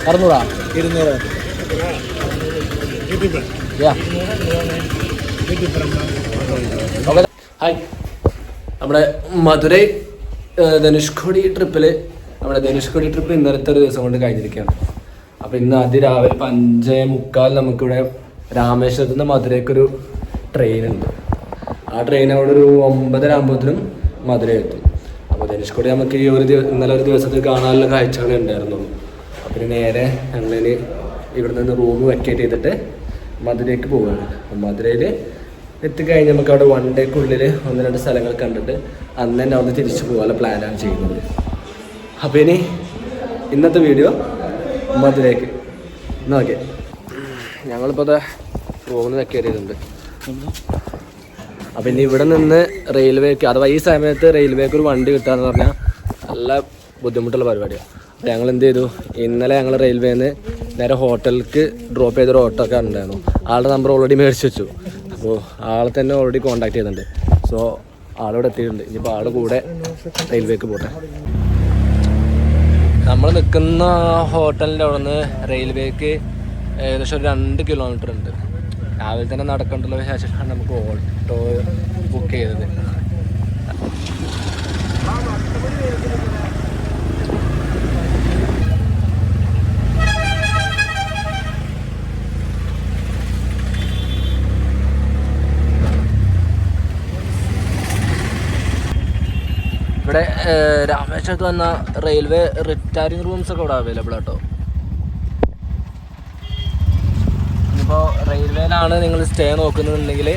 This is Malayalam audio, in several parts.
അറുന്നൂറാ 200 ഹായ്. നമ്മുടെ മധുരൈ ധനുഷ്കോടി ട്രിപ്പിൽ ഇന്നലത്തെ ഒരു ദിവസം കൊണ്ട് കഴിഞ്ഞിരിക്കുകയാണ്. അപ്പോൾ ഇന്ന് അതിരാവിലെ 5:45 നമുക്കിവിടെ രാമേശ്വരത്ത് നിന്ന് മധുരയ്ക്കൊരു ട്രെയിനുണ്ട്. ആ ട്രെയിൻ അവിടെ ഒരു 9:30 ആകുമ്പോഴത്തേനും മധുര എത്തും. അപ്പോൾ ധനുഷ്കോടി നമുക്ക് ഈ ഇന്നലെ ഒരു ദിവസത്തിൽ കാണാനുള്ള കാഴ്ചകളേ ഉണ്ടായിരുന്നുള്ളൂ. അപ്പോൾ നേരെ ഞങ്ങൾ ഇവിടെ നിന്ന് റൂം വെക്കേറ്റ് ചെയ്തിട്ട് മധുരയ്ക്ക് പോവുകയാണ്. അപ്പോൾ മധുരയിൽ എത്തിക്കഴിഞ്ഞ് നമുക്ക് അവിടെ 1 ഡേക്കുള്ളിൽ 1-2 സ്ഥലങ്ങൾ കണ്ടിട്ട് അന്ന് തന്നെ അവിടെ തിരിച്ചു പോകാനുള്ള പ്ലാനാണ് ചെയ്യുന്നത്. അപ്പോൾ ഇനി ഇന്നത്തെ വീഡിയോ മധുരയ്ക്ക് നോക്കിയേ. ഞങ്ങളിപ്പോൾ റൂമിൽ വെക്കേറ്റ് ചെയ്തിട്ടുണ്ട്. അപ്പം ഇനി ഇവിടെ നിന്ന് റെയിൽവേക്ക് അഥവാ ഈ സമയത്ത് റെയിൽവേക്ക് ഒരു വണ്ടി കിട്ടുക എന്ന് പറഞ്ഞാൽ നല്ല ബുദ്ധിമുട്ടുള്ള പരിപാടിയാണ്. അപ്പോൾ ഞങ്ങൾ എന്ത് ചെയ്തു, ഇന്നലെ ഞങ്ങൾ റെയിൽവേന്ന് നേരെ ഹോട്ടലിലേക്ക് ഡ്രോപ്പ് ചെയ്തൊരു ഓട്ടോ ഒക്കെ ഉണ്ടായിരുന്നു. ആളുടെ നമ്പർ ഓൾറെഡി മേടിച്ച് വെച്ചു. അപ്പോൾ ആളെ തന്നെ ഓൾറെഡി കോൺടാക്ട് ചെയ്യുന്നുണ്ട്. സോ ആളിവിടെ എത്തിയിട്ടുണ്ട്. ഇനിയിപ്പോൾ ആളുടെ കൂടെ റെയിൽവേക്ക് പോട്ടെ. നമ്മൾ നിൽക്കുന്ന ഹോട്ടലിൻ്റെ അവിടെ നിന്ന് റെയിൽവേക്ക് ഏകദേശം ഒരു 2 കിലോമീറ്റർ ഉണ്ട്. രാവിലെ തന്നെ നടക്കേണ്ടുള്ള ശേഷമാണ് നമുക്ക് ഓട്ടോ ബുക്ക് ചെയ്തത്. ഇവിടെ രാമേശ്വരത്ത് വന്ന റെയിൽവേ റിട്ടയറിംഗ് റൂംസ് ഒക്കെ ഇവിടെ അവൈലബിൾ ആട്ടോ. ഇപ്പോൾ റെയിൽവേയിലാണ് നിങ്ങൾ സ്റ്റേ നോക്കുന്നുണ്ടെങ്കിൽ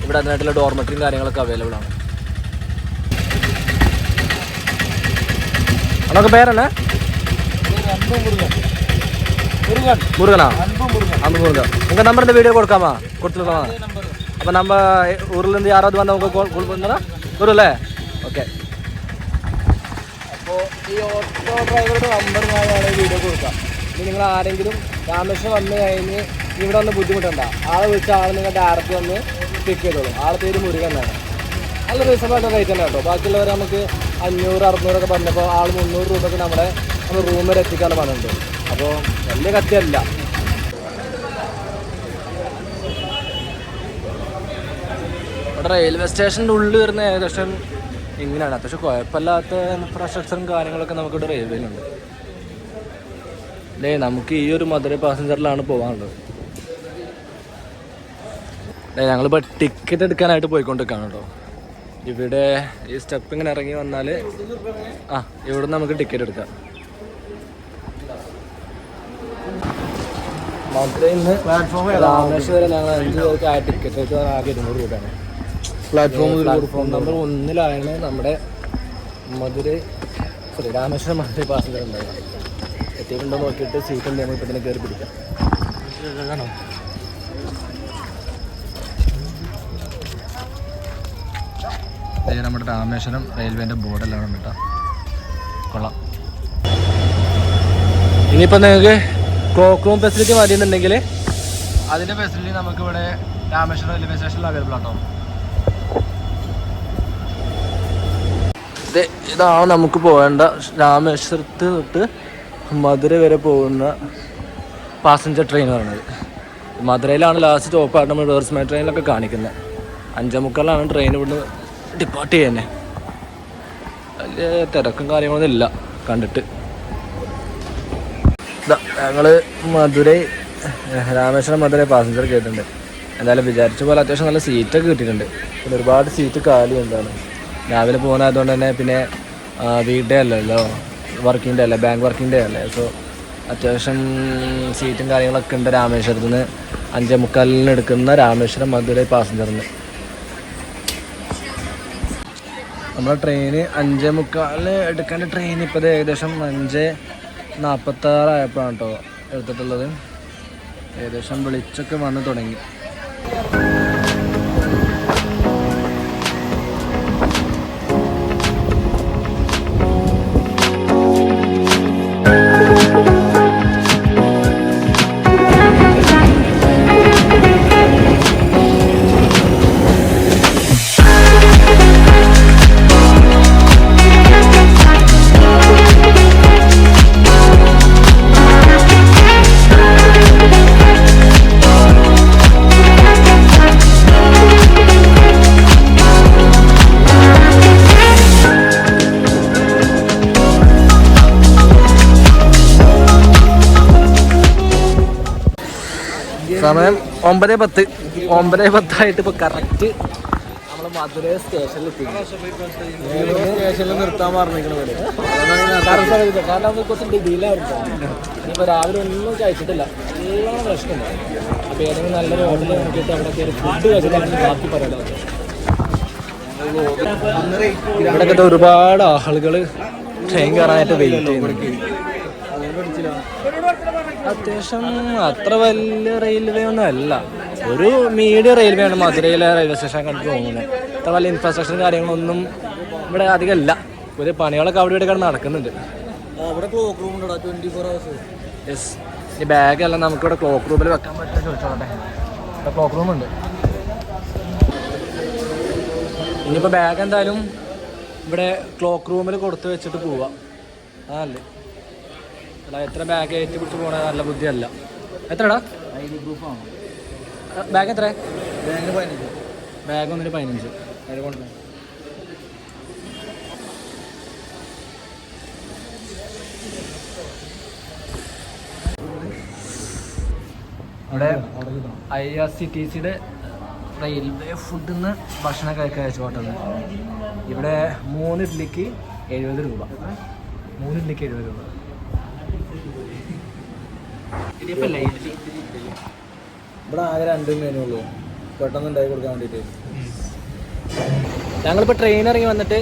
ഇവിടെ അതിനായിട്ടുള്ള ഡോർമെറ്ററിയും കാര്യങ്ങളൊക്കെ അവൈലബിൾ ആണ്. അതൊക്കെ പേരല്ലേ? മുരുകനാ? മുരുകൻ. നമുക്ക് നമ്പറിൻ്റെ വീഡിയോ കൊടുക്കാമോ? കൊടുത്തിരിക്കാമോ? അപ്പം നമ്മൾ ഊരിൽ നിന്ന് ആരാധ വന്നാൽ നമുക്ക് കോൾ ചെയ്യുന്നതാ വരും. ഓക്കെ. അപ്പോൾ ഈ ഓട്ടോ ഡ്രൈവറുടെ നമ്പർ ഞാൻ വീഡിയോ കൊടുക്കാം. ഇനി നിങ്ങൾ ആരെങ്കിലും രാമേശ്വരം വന്നു കഴിഞ്ഞ് ഇവിടെ വന്ന് ബുദ്ധിമുട്ടുണ്ട, ആളെ വിളിച്ച ആൾ നിങ്ങൾ ഡയറക്റ്റ് വന്ന് പിക്ക് ചെയ്തോളും. ആളെ പേര് മുരുകൻ എന്നാണ്. നല്ല റീസണബിൾ റേറ്റ് തന്നെ കേട്ടോ. ബാക്കിയുള്ളവർ നമുക്ക് 500-600 പറഞ്ഞപ്പോൾ ആൾ 300 രൂപയ്ക്ക് നമ്മൾ റൂം വരെ എത്തിക്കാണ് പറഞ്ഞിട്ടുണ്ട്. അപ്പോൾ വലിയ കത്തിയല്ല. ഇവിടെ റെയിൽവേ സ്റ്റേഷൻ്റെ ഉള്ളിൽ വരുന്ന ഏകദേശം ഇങ്ങനെയാണ്. അത്യാവശ്യം കുഴപ്പമില്ലാത്ത ഇൻഫ്രാസ്ട്രക്ചറും കാര്യങ്ങളൊക്കെ നമുക്കിവിടെ റെയിൽവേയിലുണ്ട്. അല്ലേ, നമുക്ക് ഈ ഒരു മധുര പാസഞ്ചറിലാണ് പോകാനുള്ളത്. ഞങ്ങളിപ്പോൾ ടിക്കറ്റ് എടുക്കാനായിട്ട് പോയിക്കൊണ്ടിരിക്കുകയാണ് കേട്ടോ. ഇവിടെ ഈ സ്റ്റെപ്പ് ഇങ്ങനെ ഇറങ്ങി വന്നാൽ ഇവിടെ നമുക്ക് ടിക്കറ്റ് എടുക്കാം. മധുരയിൽ നിന്ന് രാമേശ്വരം വരെ ഞങ്ങൾ 5 പേർക്ക് ആ ടിക്കറ്റ് എടുത്ത് ആകെ 200 രൂപയാണ്. പ്ലാറ്റ്ഫോം നമ്പർ 1-ലാണ് നമ്മുടെ രാമേശ്വരം മധുര പാസഞ്ചർ ഉണ്ടാകുക. എത്തിയിട്ടുണ്ടോ നോക്കിയിട്ട് സീറ്റ് ഉണ്ടെങ്കിൽ ഇപ്പം തന്നെ കയറി പിടിക്കാം. നമ്മുടെ രാമേശ്വരം റെയിൽവേൻ്റെ ബോർഡെല്ലാം ഉണ്ട് കേട്ടോ. കൊള്ളാം. ഇനിയിപ്പോൾ നിങ്ങൾക്ക് ക്ലോക്ക് റൂം ഫെസിലിറ്റി മതിയെന്നുണ്ടെങ്കിൽ അതിൻ്റെ ഫെസിലിറ്റി നമുക്കിവിടെ രാമേശ്വരം റെയിൽവേ സ്റ്റേഷനിൽ അവൈലബിൾ ആട്ടോ. ഇതാണ് നമുക്ക് പോകേണ്ട രാമേശ്വരത്ത് തൊട്ട് മധുര വരെ പോകുന്ന പാസഞ്ചർ ട്രെയിൻ പറയുന്നത്. മധുരയിലാണ് ലാസ്റ്റ് സ്റ്റോപ്പായിട്ട് നമ്മൾ റിവേഴ്സ് ട്രെയിനിലൊക്കെ കാണിക്കുന്നത്. 5:45 ട്രെയിൻ ഇവിടുന്ന് ഡിപ്പാർട്ട് ചെയ്യുന്നത്. വലിയ തിരക്കും കാര്യങ്ങളൊന്നും ഇല്ല കണ്ടിട്ട്. ഞങ്ങൾ രാമേശ്വരം മധുരൈ പാസഞ്ചർ കേട്ടിട്ടുണ്ട്. എന്തായാലും വിചാരിച്ച പോലെ അത്യാവശ്യം നല്ല സീറ്റൊക്കെ കിട്ടിയിട്ടുണ്ട്. പിന്നെ ഒരുപാട് സീറ്റ് കാലി എന്താണ് രാവിലെ പോകുന്നതുകൊണ്ട് തന്നെ. പിന്നെ വീക്ക് ഡേ അല്ലല്ലോ, വർക്കിംഗ് ഡേ അല്ലേ, ബാങ്ക് വർക്കിംഗ് ഡേ അല്ലേ. സോ അത്യാവശ്യം സീറ്റും കാര്യങ്ങളൊക്കെ ഉണ്ട്. രാമേശ്വരത്ത് നിന്ന് 5:45 എടുക്കുന്ന രാമേശ്വരം മധുരൈ പാസഞ്ചറിന് നമ്മുടെ ട്രെയിന് 5:45 എടുക്കേണ്ട ട്രെയിൻ ഇപ്പോൾ ഏകദേശം 5:46 ആയപ്പോഴാണ് കേട്ടോ എടുത്തിട്ടുള്ളത്. ഏകദേശം വിളിച്ചൊക്കെ വന്ന് തുടങ്ങി. സമയം 9:10. 9:10 ഇപ്പോൾ കറക്റ്റ് നമ്മൾ മധുരൈ സ്റ്റേഷനിൽ നിർത്താൻ പറഞ്ഞിരിക്കണത്. കാരണം കുറച്ച് ഡിഗ്രിയിലായിരുന്നു. ഇനിയിപ്പോൾ രാവിലെ ഒന്നും കഴിച്ചിട്ടില്ല, എല്ലാം പ്രശ്നമില്ല. അപ്പോൾ ഏതെങ്കിലും നല്ലൊരു ഹോട്ടലിൽ നോക്കിയിട്ട് അവിടെ കയറി ഫുഡ് കഴിച്ചിട്ടാണ് ബാക്കി പറയാം. ഇവിടെയൊക്കെ ഒരുപാട് ആളുകൾ ട്രെയിൻ കയറാനായിട്ട് വെയിറ്റ് ചെയ്യുന്നുണ്ട്. അത്യാവശ്യം അത്ര വലിയ റെയിൽവേ ഒന്നും അല്ല, ഒരു മീഡിയം റെയിൽവേ ആണ് മധുരയിലെ റെയിൽവേ സ്റ്റേഷൻ കണ്ടു തോന്നുന്നത്. അത്ര വലിയ ഇൻഫ്രാസ്ട്രക്ചറും കാര്യങ്ങളൊന്നും ഇവിടെ അധികം ഇല്ല. ഒരു പണികളൊക്കെ അവിടെ ഇവിടെ നടക്കുന്നുണ്ട്. യെസ്, ഈ ബാഗെല്ലാം നമുക്കിവിടെ ക്ലോക്ക് റൂമിൽ വെക്കാൻ പറ്റുമോ ചോദിച്ചോട്ടെ. ഇവിടെ ക്ലോക്ക് റൂമുണ്ട്. ഇനിയിപ്പോൾ ബാഗ് എന്തായാലും ഇവിടെ ക്ലോക്ക് റൂമിൽ കൊടുത്ത് വെച്ചിട്ട് പോവാം. അതല്ലേ, അല്ല എത്ര ബാഗ് ഏറ്റി പിടിച്ച് പോകണത് നല്ല ബുദ്ധിയല്ല. എത്രടാ ബാഗ്? എത്ര ബാഗ്? 15. അവിടെ IRCTCയുടെ റെയിൽവേ ഫുഡിൽ നിന്ന് ഭക്ഷണം കഴിച്ചു പോട്ടത്. ഇവിടെ 3 ഇഡ്ലിക്ക് 70 രൂപ. 3 ഇഡ്ലിക്ക് 70 രൂപ. ഇവിടെ ആകെ 2 മെനു ഉള്ളൂ, പെട്ടെന്ന് ഉണ്ടാക്കി കൊടുക്കാൻ വേണ്ടിയിട്ട്. ഞങ്ങളിപ്പോൾ ട്രെയിൻ ഇറങ്ങി വന്നിട്ട്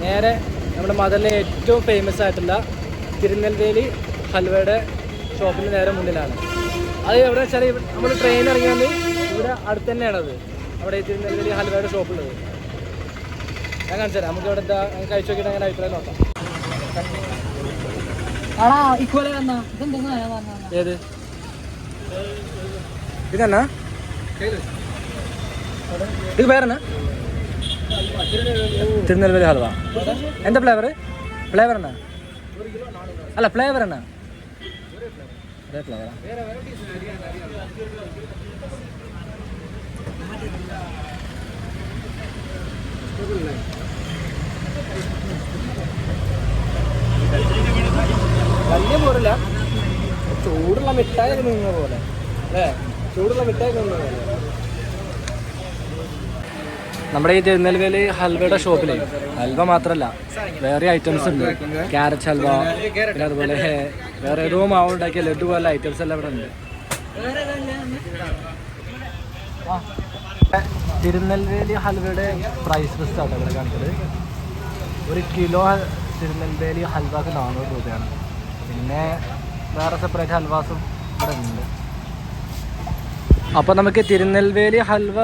നേരെ നമ്മുടെ മദറിലെ ഏറ്റവും ഫേമസ് ആയിട്ടുള്ള തിരുനെൽവേലി ഹൽവയുടെ ഷോപ്പിന് നേരെ മുന്നിലാണ്. അത് എവിടെ വെച്ചാൽ നമ്മൾ ട്രെയിൻ ഇറങ്ങി വന്ന് ഇവിടെ അടുത്ത് തന്നെയാണത്. അവിടെ തിരുനെൽവേലി ഹൽവയുടെ ഷോപ്പുള്ളത്. ഞാൻ കാണിച്ചു തരാം. നമുക്ക് ഇവിടെ എന്താ കഴിച്ചു നോക്കിയിട്ട് അങ്ങനെ അഭിപ്രായം നോക്കാം. ഏത് ഇതെന്നാ? ഇത് പേരെന്നാ? തിരുനെൽവേലി ഹൽവ. എന്താ ഫ്ലേവർ? ഫ്ലേവർ എന്നാ? അല്ല ഫ്ലേവർ എന്നാ? ഒരേ ഫ്ലേവറാ? വലിയ പോരില്ല, ചൂടുള്ള മിഠായി നിന്ന പോലെ അല്ലേ? ചൂടുള്ള മിഠായി നിന്ന പോലെ. നമ്മുടെ ഈ തിരുനെൽവേലി ഹൽവയുടെ ഷോപ്പിൽ ഹൽവ മാത്രമല്ല വേറെ ഐറ്റംസ് ഉണ്ട്. ക്യാരറ്റ് ഹൽവ, പിന്നെ അതുപോലെ വേറെ ഏതോ മാവ് ഉണ്ടാക്കിയ ലഡു പോലെ ഐറ്റംസ് എല്ലാം ഇവിടെ ഉണ്ട്. തിരുനെൽവേലി ഹൽവയുടെ പ്രൈസ് ലിസ്റ്റ് ആണ് ഇവിടെ കാണിച്ചത്. 1 കിലോ തിരുനെൽവേലി ഹൽവക്ക് 400 രൂപയാണ്. പിന്നെ വേറെ സെപ്പറേറ്റ് ഹൽവാസും ഇവിടെ ഉണ്ട്. അപ്പോൾ നമുക്ക് തിരുനെൽവേലി ഹൽവ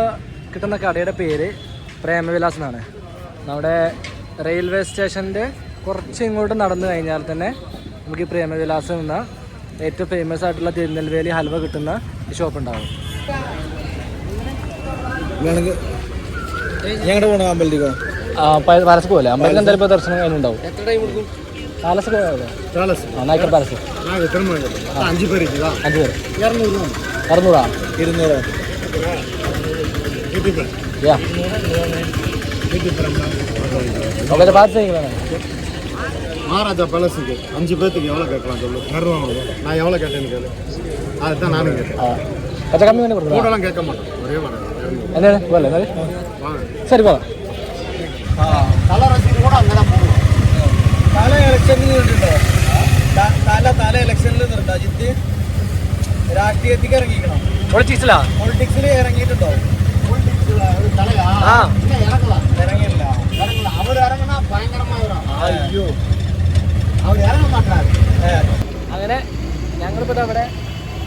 കിട്ടുന്ന കടയുടെ പേര് പ്രേമവിലാസ് എന്നാണ്. നമ്മുടെ റെയിൽവേ സ്റ്റേഷൻ്റെ കുറച്ച് ഇങ്ങോട്ട് നടന്നു കഴിഞ്ഞാൽ തന്നെ നമുക്ക് ഈ പ്രേമവിലാസ് എന്ന ഏറ്റവും ഫേമസ് ആയിട്ടുള്ള തിരുനെൽവേലി ഹൽവ കിട്ടുന്ന ഈ ഷോപ്പ് ഉണ്ടാവും. ഞങ്ങളുടെ പോകണം അമ്പലത്തിക്കോ? പാലസ് പോലെ അമ്പലത്തിൽ എന്തായാലും ഇപ്പോൾ ദർശനം കഴിഞ്ഞുണ്ടാവും. പാലസ് നായ്ക്കർ പാലസ് 5 പേര്. 5 പേര് 600 200 யா ஓகே பார்த்து மகாராஜா பேலஸுக்கு 5 பேர்த்துக்கு எவ்வளோ கேட்கலாம் சொல்லு. நான் எவ்வளோ கேட்டேன்னு கேளு. அதுதான் நானும் கேட்டேன். கொஞ்சம் கம்மி பண்ணி கொடுங்க. கூடலாம் கேட்க மாட்டேன், ஒரே வாடகை. என்ன போகல சரி போகலாம். തല റസീത് കൂടെ അങ്ങനെ പോകും. തല ഇലക്ഷനിൽ നിന്നിട്ടുണ്ടോ? തല ഇലക്ഷനിൽ നിന്നിട്ടുണ്ടോ? അജിത്ത് രാഷ്ട്രീയത്തിക്ക് ഇറങ്ങിക്കണം. പൊളിറ്റിക്സിൽ ഇറങ്ങിയിട്ടുണ്ടോ? ഇറങ്ങില്ല. അവർ ഇറങ്ങണ ഭയങ്കരമായ അയ്യോ അവർ ഇറങ്ങാൻ മാറ്റാറ്. അങ്ങനെ ഞങ്ങളിപ്പോൾ അവിടെ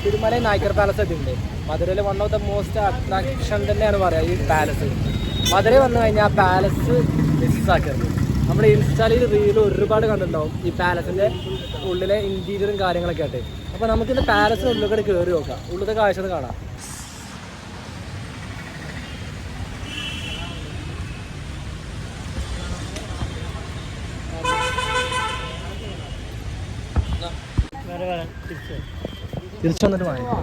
തിരുമല നായ്ക്കർ പാലസ് എത്തിയിട്ടുണ്ട്. മധുരയിലെ one of the most attraction തന്നെയാണ് പറയുക ഈ പാലസ്. മധുര വന്നു കഴിഞ്ഞാൽ ആ പാലസ് മിസ്സാക്കരുത്. നമ്മൾ ഇൻസ്റ്റാളിൽ റീൽ ഒരുപാട് കണ്ടിട്ടുണ്ടാവും ഈ പാലസിൻ്റെ ഉള്ളിലെ ഇൻറ്റീരിയറും കാര്യങ്ങളൊക്കെ ആയിട്ട്. അപ്പോൾ നമുക്കിത് പാലസിന് ഉള്ളിൽ കൂടെ കയറി നോക്കാം, ഉള്ളിലത്തെ കാഴ്ച കാണാം. തിരിച്ചു വന്നിട്ട് വാങ്ങിക്കാം.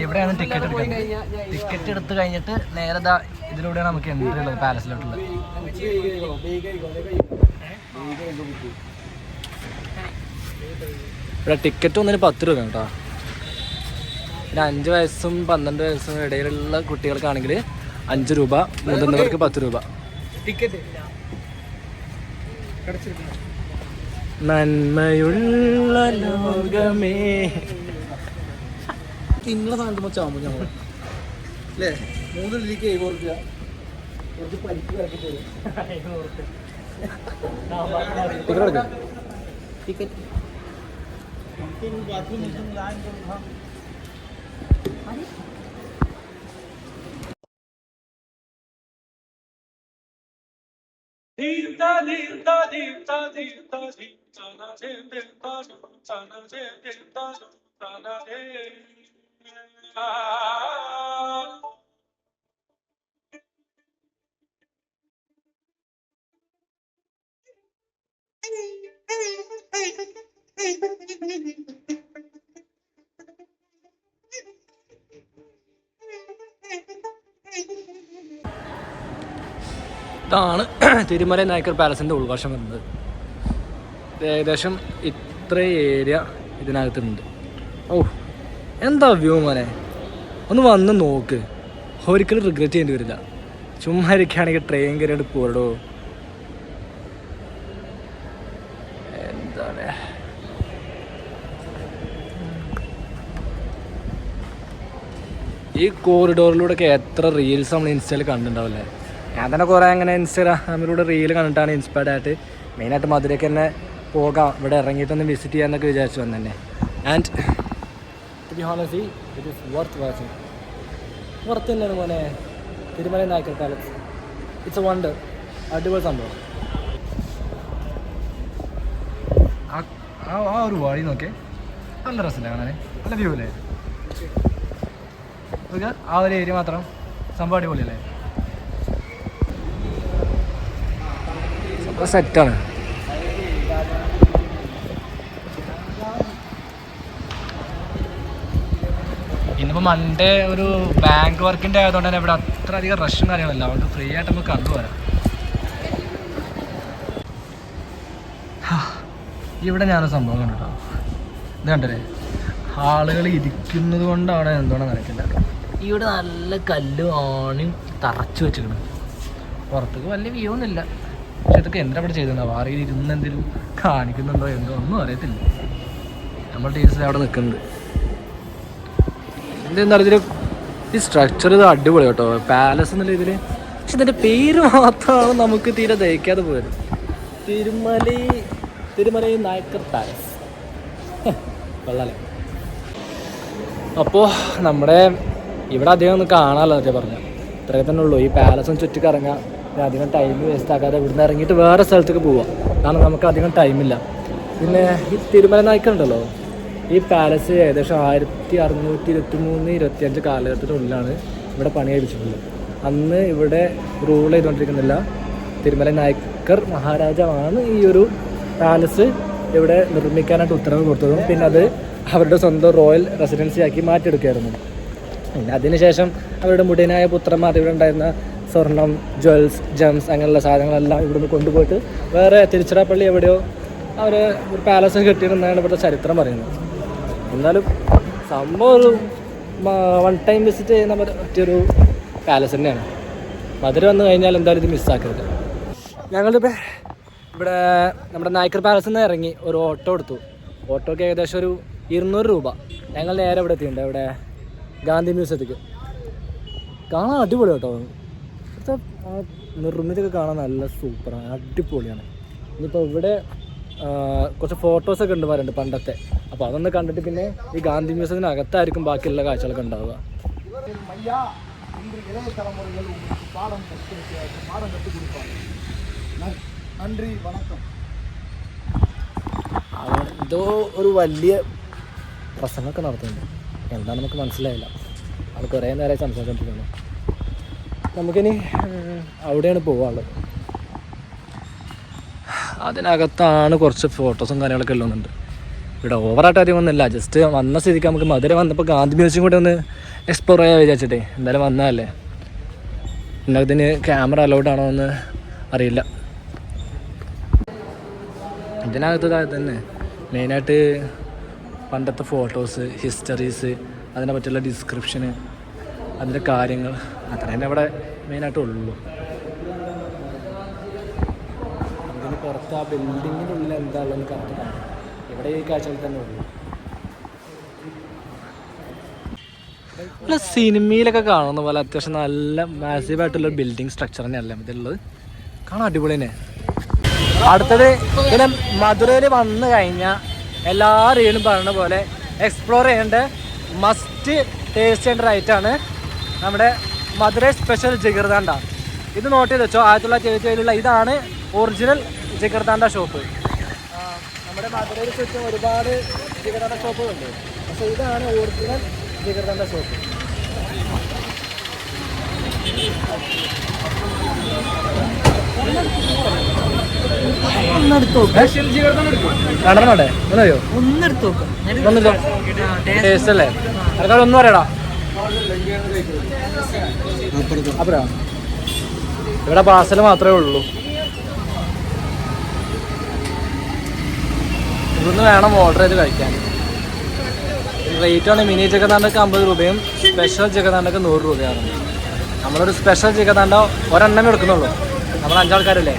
ഇവിടെയാണ് ടിക്കറ്റ് എടുക്കുന്നത്. ടിക്കറ്റ് എടുത്ത് കഴിഞ്ഞിട്ട് നേരെ ഇതിലൂടെയാണ് നമുക്ക് എൻട്രി ഉള്ളത് പാലസിലോട്ടുള്ളത്. ഇവിടെ ടിക്കറ്റ് ഒന്നിന് 10 രൂപ കേട്ടോ. പിന്നെ 5 വയസ്സും 12 വയസ്സും ഇടയിലുള്ള കുട്ടികൾക്കാണെങ്കിൽ 5 രൂപ, മുതിർന്നവർക്ക് 10 രൂപ. നന്മയുള്ള ലോകമേ തിന്നുള്ള സാധനത്ത് വെച്ചാകുമ്പോ ഞങ്ങൾ അല്ലേ 3 ഇഡ്ഡലിക്ക് 7 രൂപ കുറച്ച് പരിപ്പ് ഇറക്കി തരും. ടിക്കറ്റ് എടുക്കാം. ടിക്കറ്റ് ഇതാണ് തിരുമല നായ്ക്കർ പാലസിൻ്റെ ഉൾവശം വരുന്നത്. ഏകദേശം ഇത്ര ഏരിയ ഇതിനകത്തുണ്ട്. ഓ എന്താ വ്യൂ മോനെ, ഒന്ന് വന്ന് നോക്ക്, ഒരിക്കലും റിഗ്രറ്റ് ചെയ്യേണ്ടി വരില്ല. ചുമ്മാ ഇരിക്കുകയാണെങ്കിൽ ട്രെയിൻ കയറിയിട്ട് പോരടോ. എന്താണ് ഈ കോറിഡോറിലൂടെയൊക്കെ എത്ര റീൽസ് നമ്മൾ ഇൻസ്റ്റയിൽ കണ്ടിട്ടുണ്ടാവില്ലേ. ഞാൻ തന്നെ കുറേ അങ്ങനെ ഇൻസ്റ്റാഗ്രാമിലൂടെ റീൽ കണ്ടിട്ടാണ് ഇൻസ്പയർഡ് ആയിട്ട് മെയിനായിട്ട് മധുരയ്ക്ക് തന്നെ പോകാം, ഇവിടെ ഇറങ്ങിയിട്ടൊന്ന് വിസിറ്റ് ചെയ്യാമെന്നൊക്കെ വിചാരിച്ചു വന്നു തന്നെ. And to be honestly it is worth watching. Worth തന്നെയാണ് മോനെ Thirumala Nayakkar palace. It's a wonder. അടിപൊളി സംഭവം. ആ ഒരു വഴി നോക്കേ, നല്ല രസമില്ല കാണാൻ, നല്ല വ്യൂ അല്ലേ. ആ ഒരു ഏരിയ മാത്രം സംഭവം അടിപൊളിയല്ലേ, സംഭവം സെറ്റാണ്. ഇന്നിപ്പോൾ മൺഡേ ഒരു ബാങ്ക് വർക്കിൻ്റെ ആയതുകൊണ്ട് തന്നെ ഇവിടെ അത്ര അധികം റഷും കാര്യങ്ങളല്ല, അതുകൊണ്ട് ഫ്രീ ആയിട്ട് നമുക്ക് കണ്ടുപോരാം. ഇവിടെ ഞാനൊരു സംഭവം കണ്ടിട്ടോ, ഇത് കണ്ടല്ലേ, ആളുകൾ ഇരിക്കുന്നത് കൊണ്ടാണ് എന്തോണം നനക്കില്ല. ഇവിടെ നല്ല കല്ലും ആണിയും തറച്ചു വെച്ചിരിക്കണം. പുറത്തേക്ക് വലിയ വ്യൂ ഒന്നുമില്ല, പക്ഷെ ഇതൊക്കെ എന്താ ഇവിടെ ചെയ്തിട്ടുണ്ടാവും, ആരെങ്കിലും ഇരുന്ന് എന്തെങ്കിലും കാണിക്കുന്നുണ്ടോ എന്തോ ഒന്നും അറിയത്തില്ല. നമ്മൾ ടീച്ചേഴ്സ് അവിടെ നിൽക്കുന്നുണ്ട്. എന്താ ഇതിൽ ഈ സ്ട്രക്ചർ ഇത് അടിപൊളി കേട്ടോ, പാലസ് എന്നുള്ള ഇതിൽ. പക്ഷെ ഇതിൻ്റെ പേര് മാത്രമാണ് നമുക്ക് തീരെ ദഹിക്കാതെ പോയത്. തിരുമല നായ്ക്കർ പാലസ് കൊള്ളാലേ. അപ്പോൾ നമ്മുടെ ഇവിടെ അധികം ഒന്ന് കാണാമല്ലോ എന്നൊക്കെ പറഞ്ഞു. ഇത്രയൊക്കെ തന്നെ ഉള്ളൂ. ഈ പാലസും ചുറ്റിക്കറങ്ങാം, അധികം ടൈം വേസ്റ്റ് ആക്കാതെ ഇവിടുന്ന് ഇറങ്ങിയിട്ട് വേറെ സ്ഥലത്തേക്ക് പോവാം, കാരണം നമുക്ക് അധികം ടൈമില്ല. പിന്നെ ഈ തിരുമല നായ്ക്കർ ഉണ്ടല്ലോ, ഈ പാലസ് ഏകദേശം 1623-25 കാലഘട്ടത്തിനുള്ളിലാണ് ഇവിടെ പണി കഴിപ്പിച്ചിട്ടുള്ളത്. അന്ന് ഇവിടെ റൂൾ ചെയ്തുകൊണ്ടിരിക്കുന്നില്ല തിരുമല നായ്ക്കർ മഹാരാജാവാണ് ഈ ഒരു പാലസ് ഇവിടെ നിർമ്മിക്കാനായിട്ട് ഉത്തരവ് കൊടുത്തതും പിന്നെ അത് അവരുടെ സ്വന്തം റോയൽ റെസിഡൻസി ആക്കി മാറ്റിയെടുക്കുകയായിരുന്നു. പിന്നെ അതിനുശേഷം അവരുടെ മുടിയനായ പുത്രന്മാർ ഇവിടെ ഉണ്ടായിരുന്ന സ്വർണം, ജ്വൽസ്, ജംസ് അങ്ങനെയുള്ള സാധനങ്ങളെല്ലാം ഇവിടുന്ന് കൊണ്ടുപോയിട്ട് വേറെ തിരുച്ചിറപ്പള്ളി എവിടെയോ അവർ ഒരു പാലസ് കെട്ടിയിരുന്നാണ് ഇവിടുത്തെ ചരിത്രം പറയുന്നത്. എന്നാലും സംഭവം ഒരു വൺ ടൈം വിസിറ്റ് ചെയ്യുന്ന പറ്റിയൊരു പാലസ് തന്നെയാണ്. മധുര വന്നു കഴിഞ്ഞാൽ എന്തായാലും ഇത് മിസ്സാക്കരുത്. ഞങ്ങളിപ്പോൾ ഇവിടെ നമ്മുടെ നായ്ക്കർ പാലസിൽ നിന്ന് ഇറങ്ങി ഒരു ഓട്ടോ എടുത്തു. ഓട്ടോക്ക് ഏകദേശം ഒരു 200 രൂപ. ഞങ്ങൾ നേരെ ഇവിടെ എത്തിയിട്ടുണ്ട്, ഇവിടെ ഗാന്ധി മ്യൂസിയത്തേക്ക്. കാണാൻ അടിപൊളി കേട്ടോ, ഇവിടുത്തെ നിർമ്മിതിയൊക്കെ കാണാൻ നല്ല സൂപ്പറാണ്, അടിപൊളിയാണ്. ഇനിയിപ്പോൾ ഇവിടെ കുറച്ച് ഫോട്ടോസൊക്കെ ഉണ്ട് പറയുന്നുണ്ട് പണ്ടത്തെ, അപ്പോൾ അതൊന്ന് കണ്ടിട്ട് പിന്നെ ഈ ഗാന്ധി മ്യൂസിയത്തിനകത്തായിരിക്കും ബാക്കിയുള്ള കാഴ്ചകളൊക്കെ ഉണ്ടാവുക. എന്തോ ഒരു വലിയ പ്രസംഗമൊക്കെ നടത്തുന്നുണ്ട്, എന്താണെന്ന് നമുക്ക് മനസ്സിലായില്ല. അത് കുറേ നേരമായി സംസാരിച്ചുകൊണ്ടിരിക്കുന്നു. നമുക്കിനി അവിടെയാണ് പോകാനുള്ളത്. അതിനകത്താണ് കുറച്ച് ഫോട്ടോസും കാര്യങ്ങളൊക്കെ ഉള്ളുന്നുണ്ട്. ഇവിടെ ഓവറായിട്ട് അധികം ഒന്നുമില്ല, ജസ്റ്റ് വന്ന സ്ഥിതിക്ക് നമുക്ക് മധുര വന്നപ്പോൾ ഗാന്ധി മ്യൂസിയം കൂടെ ഒന്ന് എക്സ്പ്ലോർ ചെയ്യാൻ വിചാരിച്ചിട്ടേ. എന്തായാലും വന്നതല്ലേ, ഇതിന് ക്യാമറ അലൗഡ് ആണോ എന്ന് അറിയില്ല. ഇതിനകത്ത് തന്നെ മെയിനായിട്ട് പണ്ടത്തെ ഫോട്ടോസ്, ഹിസ്റ്ററീസ്, അതിനെ പറ്റിയുള്ള ഡിസ്ക്രിപ്ഷന്, അതിൻ്റെ കാര്യങ്ങൾ, അത്ര തന്നെ ഇവിടെ മെയിനായിട്ടുള്ളൂ. അതിന് പുറത്ത് ആ ബിൽഡിങ്ങിൻ്റെ ഉള്ളിൽ എന്താ ഉള്ളതെന്ന് കറക്റ്റ് കാണാം. ഇവിടെ ഈ കാഴ്ചകൾ തന്നെ ഉള്ളൂ. പിന്നെ സിനിമയിലൊക്കെ കാണുന്ന പോലെ അത്യാവശ്യം നല്ല മാസീവായിട്ടുള്ള ബിൽഡിംഗ് സ്ട്രക്ചർ തന്നെയല്ല ഇതിലുള്ളത്. കാണാൻ അടിപൊളി തന്നെ. അടുത്തത് പിന്നെ മധുരയിൽ വന്നു കഴിഞ്ഞാൽ എല്ലാ റീലും പറയുന്ന പോലെ എക്സ്പ്ലോർ ചെയ്യേണ്ട മസ്റ്റ് ടേസ്റ്റ് ചെയ്യേണ്ട റൈറ്റാണ് നമ്മുടെ മധുരൈ സ്പെഷ്യൽ ജിഗർദാണ്ട. ഇത് നോട്ട് ചെയ്ത് വെച്ചോ. 1977 ഇതാണ് ഒറിജിനൽ ജിഗർദാണ്ട ഷോപ്പ്. നമ്മുടെ മധുരയിൽ ചുറ്റും ഒരുപാട് ജിഗർദാണ്ട ഷോപ്പുകളുണ്ട്, പക്ഷേ ഇതാണ് ഒറിജിനൽ ജിഗർദാണ്ട ഷോപ്പ്. കടന്നോട്ടെ ഒന്നോ ടേസ്റ്റ് അല്ലേ? അതൊക്കെ ഒന്നും പറയടാ. അപ്പഴാ ഇവിടെ പാർസൽ മാത്രമേ ഉള്ളൂ. ഇവിടുന്ന് വേണം ഓർഡർ ചെയ്ത് കഴിക്കാൻ. റേറ്റാണ് മിനി ജഗദാണ്ടക്ക് 50 രൂപയും സ്പെഷ്യൽ ജഗദാണ്ടക്ക് 100 രൂപയാണ്. നമ്മളൊരു സ്പെഷ്യൽ ജഗദാണ്ട ഒരെണ്ണമേ എടുക്കുന്നുള്ളൂ. നമ്മൾ 5 ആൾക്കാരല്ലേ.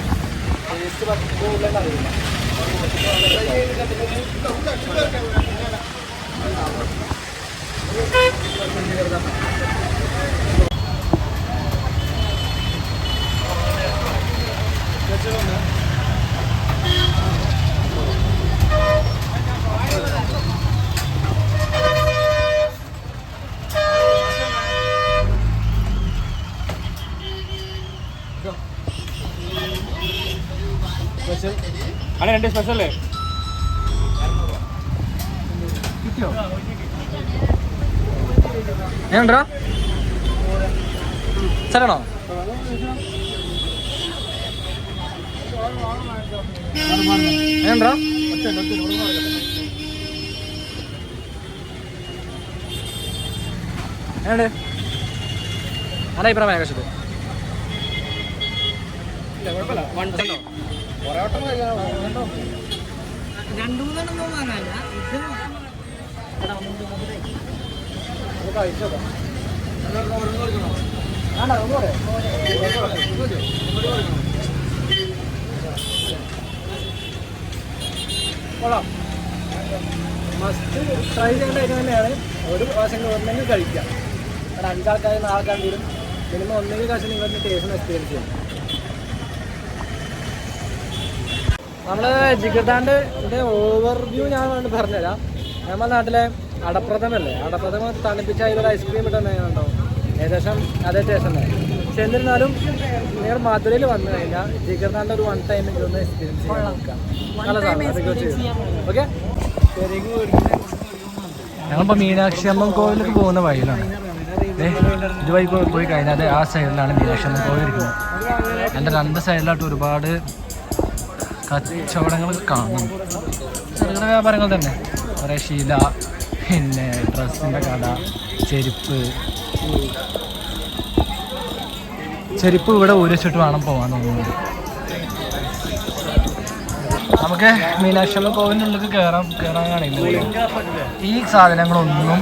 അല്ല 2 സ്പെഷ്യലേ കിട്ടിയോ? ഏണ്ടാ സ്ഥലമാണോ? ഏണ്ടാ ഏണ്ട് ആരാ അഭിപ്രായം ആകാശത്ത്? കൊള്ളാം. മസ്റ്റ് ട്രൈ ചെയ്യേണ്ട ഐറ്റം തന്നെയാണ്. ഒരു പ്രാവശ്യം ഒന്നെങ്കിൽ കഴിക്കാം. കാരണം 5 ആൾക്കാർ 4 ആൾക്കാർ വരും. മിനിമം ഒന്നെങ്കിൽ കാശ് നിങ്ങളുടെ ടേസ്റ്റ് എക്സ്പീരിയൻസ് ചെയ്യും. നമ്മൾ ജിഗർദാൻ്റെ ഓവർവ്യൂ ഞാൻ പറഞ്ഞുതരാം. നമ്മുടെ നാട്ടിലെ അടപ്രഥമല്ലേ, അടപ്രഥമ തണുപ്പിച്ച അതിലൊരു ഐസ്ക്രീം ഇട്ടുണ്ടാവും. ഏകദേശം അതേ ടേസ്റ്റ് തന്നെ. പക്ഷെ എന്നിരുന്നാലും നിങ്ങൾ മധുരയിൽ വന്നു കഴിഞ്ഞാൽ ജിഗർദാൻ്റെ ഒരു 1 ടൈം ഒന്ന് എക്സ്പീരിയൻസ് ചെയ്യാൻ നോക്കാം. നല്ല സാധനം. ഓക്കെ, ഞങ്ങളിപ്പോൾ മീനാക്ഷി അമ്മൻ കോവിലേക്ക് പോകുന്ന വഴിയിലാണ്. ഇതുവഴി പോയി കഴിഞ്ഞാൽ ആ സൈഡിലാണ് മീനാക്ഷി അമ്മൻ കോവിൽ ഇരിക്കുന്നത്. എൻ്റെ 2 സൈഡിലായിട്ട് ഒരുപാട് കച്ചവടങ്ങൾ കാണും. ചെറുകിട വ്യാപാരങ്ങൾ തന്നെ, കുറേ ശീല, പിന്നെ ഡ്രസ്സിൻ്റെ കട, ചെരുപ്പ് ഇവിടെ ഊരിച്ചിട്ട് വേണം പോകാൻ തോന്നുന്നത്. നമുക്ക് മീനാക്ഷി അമ്മൻ കോവിലിനുള്ളിൽ കയറാൻ കാണില്ല. ഈ സാധനങ്ങളൊന്നും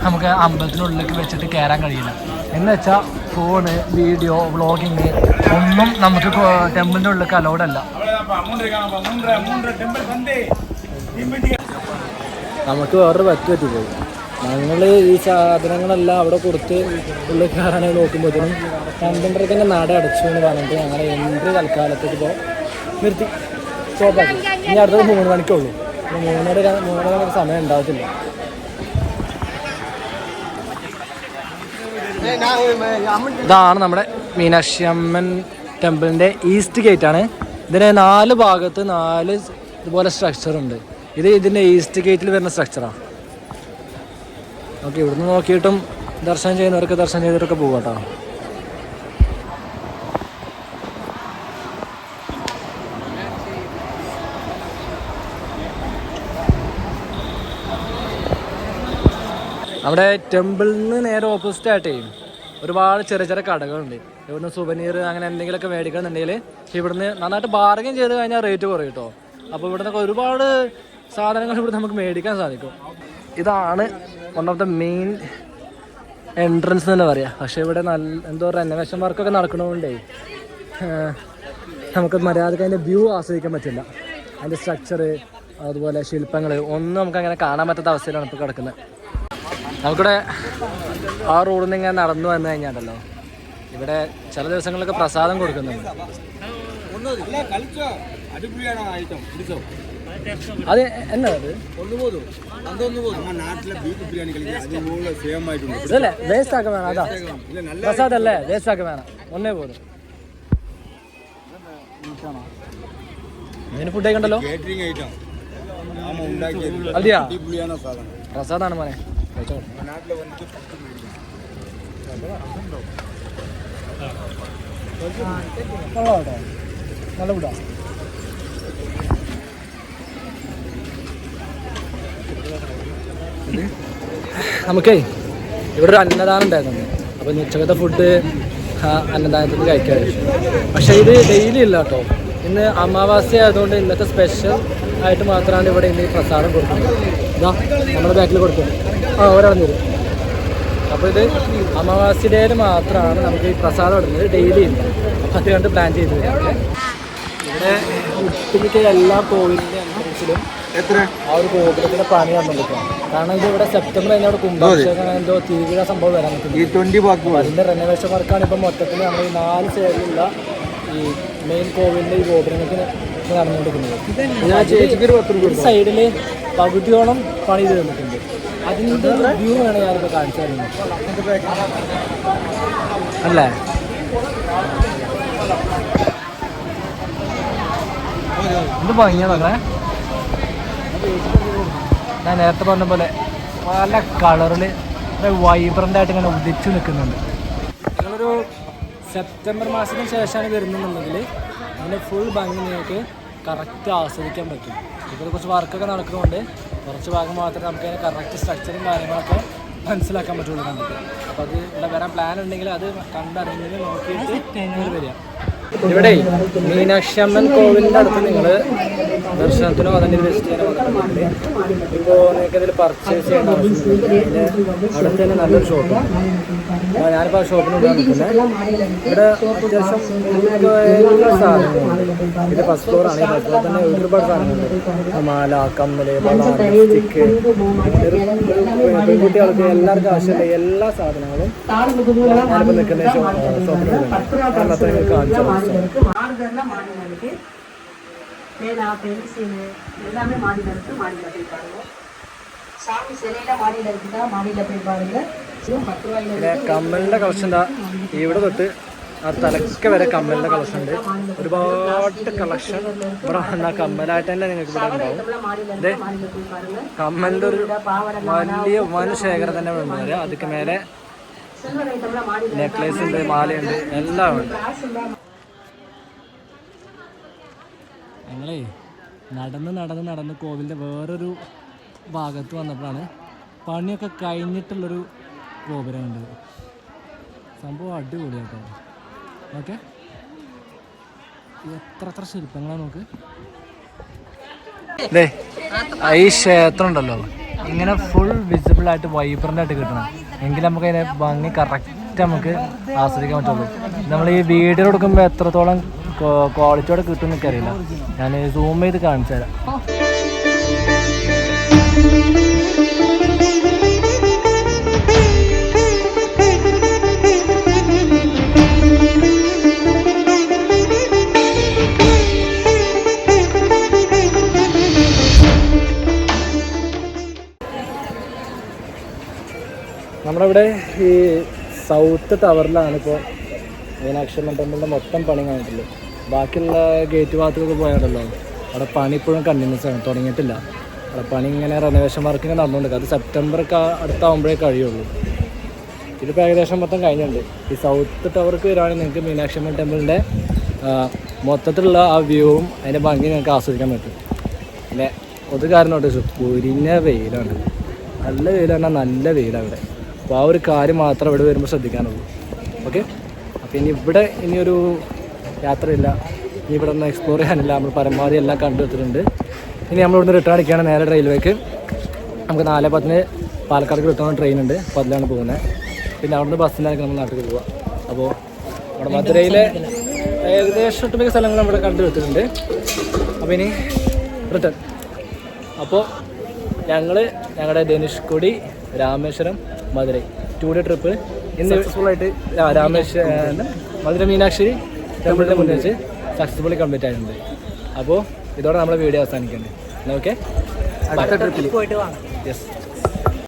നമുക്ക് അമ്പലത്തിനുള്ളിലേക്ക് വെച്ചിട്ട് കയറാൻ കഴിയില്ല. എന്ന് വെച്ചാൽ ഫോണ്, വീഡിയോ, വ്ളോഗിങ് ഒന്നും നമുക്ക് ടെമ്പിളിൻ്റെ ഉള്ളിലേക്ക് അലൗഡ് അല്ല. നമുക്ക് വേറൊരു പറ്റുപോയി. ഞങ്ങൾ ഈ സാധനങ്ങളെല്ലാം അവിടെ കൊടുത്ത് ഉള്ളിൽ കയറാനായി നോക്കുമ്പോഴത്തേനും 12:30 തന്നെ നട അടച്ചു എന്ന് പറഞ്ഞിട്ട് ഞങ്ങളെ എൻട്രി തൽക്കാലത്തേക്ക് ഇപ്പോൾ നിർത്തി സ്റ്റോപ്പാക്കി. ഇനി അടുത്തത് 3 മണിക്കുള്ളൂ. 3:30 സമയം ഉണ്ടാവത്തില്ല. ഇതാണ് നമ്മുടെ മീനാക്ഷി അമ്മൻ ടെമ്പിളിൻ്റെ ഈസ്റ്റ് ഗേറ്റ് ആണ്. ഇതിന് 4 ഭാഗത്ത് 4 ഇതുപോലെ സ്ട്രക്ചറുണ്ട്. ഇത് ഇതിൻ്റെ ഈസ്റ്റ് ഗേറ്റിൽ വരുന്ന സ്ട്രക്ചറാണ്. ഓക്കെ, ഇവിടുന്ന് നോക്കിയിട്ടും ദർശനം ചെയ്യുന്നവർക്ക് ദർശനം ചെയ്തവരൊക്കെ പോകും കേട്ടോ. നമ്മുടെ ടെമ്പിളിൽ നിന്ന് നേരെ ഓപ്പോസിറ്റ് ആയിട്ടേ ഒരുപാട് ചെറിയ ചെറിയ കടകളുണ്ട്. ഇവിടുന്ന് സുവനീർ അങ്ങനെ എന്തെങ്കിലുമൊക്കെ മേടിക്കണമെന്നുണ്ടെങ്കിൽ ഇവിടുന്ന് നന്നായിട്ട് ബാർഗൈൻ ചെയ്ത് കഴിഞ്ഞാൽ റേറ്റ് കുറയും കേട്ടോ. അപ്പോൾ ഇവിടുന്ന് ഒരുപാട് സാധനങ്ങൾ ഇവിടെ നമുക്ക് മേടിക്കാൻ സാധിക്കും. ഇതാണ് one of the main entrance തന്നെ പറയാം. പക്ഷേ ഇവിടെ നല്ല എന്തോ റെനോവേഷൻ വർക്കൊക്കെ നടക്കണതുകൊണ്ടേ നമുക്ക് മര്യാദക്ക് അതിൻ്റെ വ്യൂ ആസ്വദിക്കാൻ പറ്റില്ല. അതിൻ്റെ സ്ട്രക്ചർ അതുപോലെ ശില്പങ്ങൾ ഒന്നും നമുക്ക് അങ്ങനെ കാണാൻ പറ്റാത്ത അവസ്ഥയിലാണ് ഇപ്പോൾ കിടക്കുന്നത്. നമുക്കിവിടെ ആ റോഡിൽ നിന്ന് ഇങ്ങനെ നടന്നു വന്നു കഴിഞ്ഞാണ്ടല്ലോ ഇവിടെ ചില ദിവസങ്ങളിലൊക്കെ പ്രസാദം കൊടുക്കുന്നുണ്ട്. അത് എന്നാ അതല്ലേ വേസ്റ്റ് ആക്കാൻ വേണം. അതാ പ്രസാദം അല്ലേ വേസ്റ്റ് ആക്കാൻ വേണം. ഒന്നേ പോലും ഇതിന് ഫുഡ് കഴിക്കണ്ടല്ലോ. അതെയാ പ്രസാദാണ് മോനെ. നല്ല ഫുഡാ. നമുക്കേ ഇവിടെ ഒരു അന്നദാനം ഉണ്ടായിരുന്നു. അപ്പോൾ ഉച്ചക്കത്തെ ഫുഡ് അന്നദാനത്തിൽ കഴിക്കാൻ. പക്ഷേ ഇത് ഡെയിലി ഇല്ല കേട്ടോ. ഇന്ന് അമാവാസ്യ ആയതുകൊണ്ട് ഇന്നത്തെ സ്പെഷ്യൽ ആയിട്ട് മാത്രമാണ് ഇവിടെ ഇന്ന് ഈ പ്രസാദം കൊടുക്കുന്നത്. ഇതാ നമ്മുടെ ബാക്കിൽ കൊടുക്കുന്നത്. ഒരാൾ തരും. അപ്പോൾ ഇത് അമാവാസ്യയിൽ മാത്രമാണ് നമുക്ക് ഈ പ്രസാദം ഇടുന്നത്, ഡെയിലി ഇല്ല. അപ്പോൾ അത് കണ്ട് പ്ലാൻ ചെയ്ത് ഇവിടെ ഒട്ടുമിക്ക എല്ലാ കോവിലിൻ്റെ എൻട്രൻസിലും ആ ഒരു ഗോപുരത്തിന്റെ പണി നടന്നിരിക്കുകയാണ്. കാരണം ഇത് ഇവിടെ സെപ്റ്റംബർ കഴിഞ്ഞാൽ കുംഭാഭിഷേകം എന്തോ തീവ്ര സംഭവം വരാൻ പറ്റും. അതിന്റെ റെനോവേഷൻ വർക്കാണ് ഇപ്പം മൊത്തത്തിൽ നമ്മൾ ഈ 4 സൈഡിലുള്ള ഈ മെയിൻ കോവിലിന്റെ ഈ ഗോപുരങ്ങൾക്ക് നടന്നുകൊണ്ടിരിക്കുന്നത്. ഈ സൈഡില് പകുതിയോളം പണി തീർന്നിട്ടുണ്ട്. അതിൻ്റെ വ്യൂ ആണ് ഞാനിപ്പോൾ കാണിച്ചു തരുന്നത്. അല്ലേ എന്ത് ഭംഗിയാണ് നോക്കണേ. ഞാൻ നേരത്തെ പറഞ്ഞ പോലെ പല കളറിൽ വൈബ്രൻ്റ് ആയിട്ട് ഇങ്ങനെ ഉദിച്ചു നിൽക്കുന്നുണ്ട്. നിങ്ങളൊരു സെപ്റ്റംബർ മാസത്തിന് ശേഷമാണ് വരുന്നുണ്ടെങ്കിൽ അതിൻ്റെ ഫുൾ ഭംഗി നിങ്ങൾക്ക് കറക്റ്റ് ആസ്വദിക്കാൻ പറ്റും. ഇപ്പോൾ കുറച്ച് വർക്കൊക്കെ നടക്കുന്നതുകൊണ്ട് കുറച്ച് ഭാഗം മാത്രമേ നമുക്ക് അതിന് കറക്റ്റ് സ്ട്രക്ചറും കാര്യങ്ങളൊക്കെ മനസ്സിലാക്കാൻ പറ്റുള്ളൂ നമുക്ക്. അപ്പോൾ അത് ഇവിടെ വരാൻ പ്ലാൻ ഉണ്ടെങ്കിൽ അത് കണ്ടറിഞ്ഞ് നോക്കിയിട്ട് വരിക. ഇവിടെ മീനാക്ഷി അമ്മൻ കോവിലിൻ്റെ അടുത്ത് നിങ്ങൾ ദർശനത്തിനോ അതിൻ്റെ വിസിറ്റ് ചെയ്യാനോ വന്നിട്ടുണ്ടെങ്കിൽ ഇപ്പോൾ നിങ്ങൾക്ക് ഇതിൽ പർച്ചേസ് ചെയ്യേണ്ട ആവശ്യമില്ല. അടുത്ത് തന്നെ നല്ലൊരു ഷോപ്പാണ്. ഞാനിപ്പോൾ ആ ഷോപ്പിനുള്ളിൽ നിൽക്കുന്നത്. ഇവിടെ അത്യാവശ്യം എല്ലാ സാധനങ്ങളുണ്ട്. ഇത് ഫസ്റ്റ് ഫ്ലോറാണ്. ഈ ഫസ്റ്റ് ഫ്ലോർ തന്നെ ഒരുപാട് സാധനങ്ങളുണ്ട്. മാല, കമ്മൽ, സ്റ്റിക്ക്, പെൺകുട്ടികൾക്ക് എല്ലാവർക്കും ആവശ്യമുള്ള എല്ലാ സാധനങ്ങളും ഞാനിപ്പോൾ നിൽക്കുന്ന ഷോപ്പിനുള്ളിലുണ്ട്. അന്നത്തെ നിങ്ങൾക്ക് കാണിച്ചു எல்லாமே மாடியில் இருக்கு. மாடியில் போய் பாருங்க. சாமி சிலையில மாடியில் இருக்குதா, மாடியில் போய் பாருங்க. കമ്മലിൻ്റെ കളക്ഷൻ എന്താ ഇവിടെ തൊട്ട് ആ തലക്ക വരെ കമ്മലിൻ്റെ കളക്ഷൻ ഉണ്ട്. ഒരുപാട് കളക്ഷൻ ഇവിടെ വന്ന കമ്മലായിട്ട് തന്നെ നിങ്ങൾക്ക് ഇവിടെ ഉണ്ടാവും. അതെ കമ്മലിൻ്റെ ഒരു വലിയ വൻ ശേഖരം തന്നെ ഇവിടെ ഉണ്ട്. അതിക്ക് മേലെ നെക്ലേസ് ഉണ്ട്, മാലയുണ്ട്, എല്ലാം ഉണ്ട്. ഞങ്ങളേ നടന്ന് കോവിലിൻ്റെ വേറൊരു ഭാഗത്ത് വന്നപ്പോഴാണ് പണിയൊക്കെ കഴിഞ്ഞിട്ടുള്ളൊരു ഗോപുരമുണ്ട്. സംഭവം അടിപൊളിയാണ് കേട്ടോ. ഓക്കെ എത്ര ശില്പങ്ങളാണ് നമുക്ക്. അല്ലേ ഈ ക്ഷേത്രം ഉണ്ടല്ലോ ഇങ്ങനെ ഫുൾ വിസിബിളായിട്ട് വൈബ്രൻ്റായിട്ട് കിട്ടണം എങ്കിൽ നമുക്ക് അതിനെ ഭംഗി കറക്റ്റ് നമുക്ക് ആസ്വദിക്കാൻ പറ്റുള്ളൂ. നമ്മൾ ഈ വീഡിയോ എടുക്കുമ്പോൾ എത്രത്തോളം ക്വാളിറ്റിയോടെ കിട്ടും എനിക്കറിയില്ല. ഞാൻ സൂം ചെയ്ത് കാണിച്ചു തരാം. നമ്മളിവിടെ ഈ സൗത്ത് ടവറിലാണ് ഇപ്പോൾ മീനാക്ഷി അമ്മൻ ടെമ്പിളിൻ്റെ മൊത്തം പണി കഴിഞ്ഞിട്ടുള്ളൂ. ബാക്കിയുള്ള ഗേറ്റ് ഭാഗത്തൊക്കെ പോയാണല്ലോ അവിടെ പണി ഇപ്പോഴും കണ്ടിന്യൂസ് ആണ്, തുടങ്ങിയിട്ടില്ല. അവിടെ പണി ഇങ്ങനെ റെനോവേഷൻ വർക്ക് ഇങ്ങനെ നടന്നുകൊണ്ട് അത് സെപ്റ്റംബറൊക്കെ അടുത്താകുമ്പോഴേ കഴിയുള്ളൂ. ഇതിപ്പോൾ ഏകദേശം മൊത്തം കഴിഞ്ഞിട്ടുണ്ട്. ഈ സൗത്ത് ടവർക്ക് വരുവാണെങ്കിൽ നിങ്ങൾക്ക് മീനാക്ഷി അമ്മൻ ടെമ്പിളിൻ്റെ മൊത്തത്തിലുള്ള ആ വ്യൂവും അതിൻ്റെ ഭംഗി നിങ്ങൾക്ക് ആസ്വദിക്കാൻ പറ്റും. പിന്നെ ഒരു കാരണം കേട്ടോ പൊരിഞ്ഞ വെയിലാണ്, നല്ല വെയിലാണ്, നല്ല വെയിലാണ് ഇവിടെ. അപ്പോൾ ആ ഒരു കാര്യം മാത്രം ഇവിടെ വരുമ്പോൾ ശ്രദ്ധിക്കാനുള്ളൂ. ഓക്കെ, അപ്പോൾ ഇനിയൊരു യാത്രയില്ല, ഇനി ഇവിടെ ഒന്ന് എക്സ്പ്ലോർ ചെയ്യാനില്ല. നമ്മൾ പരമാവധി എല്ലാം കണ്ടെടുത്തിട്ടുണ്ട്. ഇനി നമ്മളിവിടുന്ന് റിട്ടേൺ അടിക്കുകയാണ് നേരെ റെയിൽവേക്ക്. നമുക്ക് 4:10 പാലക്കാട് റിട്ടേൺ ട്രെയിൻ ഉണ്ട്, അപ്പോൾ അതിലാണ് പോകുന്നത്. പിന്നെ അവിടുന്ന് ബസ്സിലായിരിക്കും നമ്മൾ നാട്ടിൽ പോവുക. അപ്പോൾ നമ്മുടെ മധുരയിലെ ഏകദേശം ഒട്ടുമിക്ക സ്ഥലങ്ങൾ നമ്മുടെ കണ്ടു വെച്ചിട്ടുണ്ട്. അപ്പോൾ ഇനി റിട്ടേൺ. അപ്പോൾ ഞങ്ങളുടെ ധനുഷ്കോടി, രാമേശ്വരം, മധുരൈ 2 ഡേ ട്രിപ്പ് ഇന്ന് സക്സസ്ഫുള്ളായിട്ട് മധുര മീനാക്ഷി ടെമ്പിളിൻ്റെ മുന്നിൽ വെച്ച് സക്സസ്ഫുള്ളി കംപ്ലീറ്റ് ആയിട്ടുണ്ട്. അപ്പോൾ ഇതോടെ നമ്മുടെ വീഡിയോ അവസാനിക്കുന്നുണ്ട്. ഓക്കെ, അടുത്ത ട്രിപ്പിൽ യെസ്.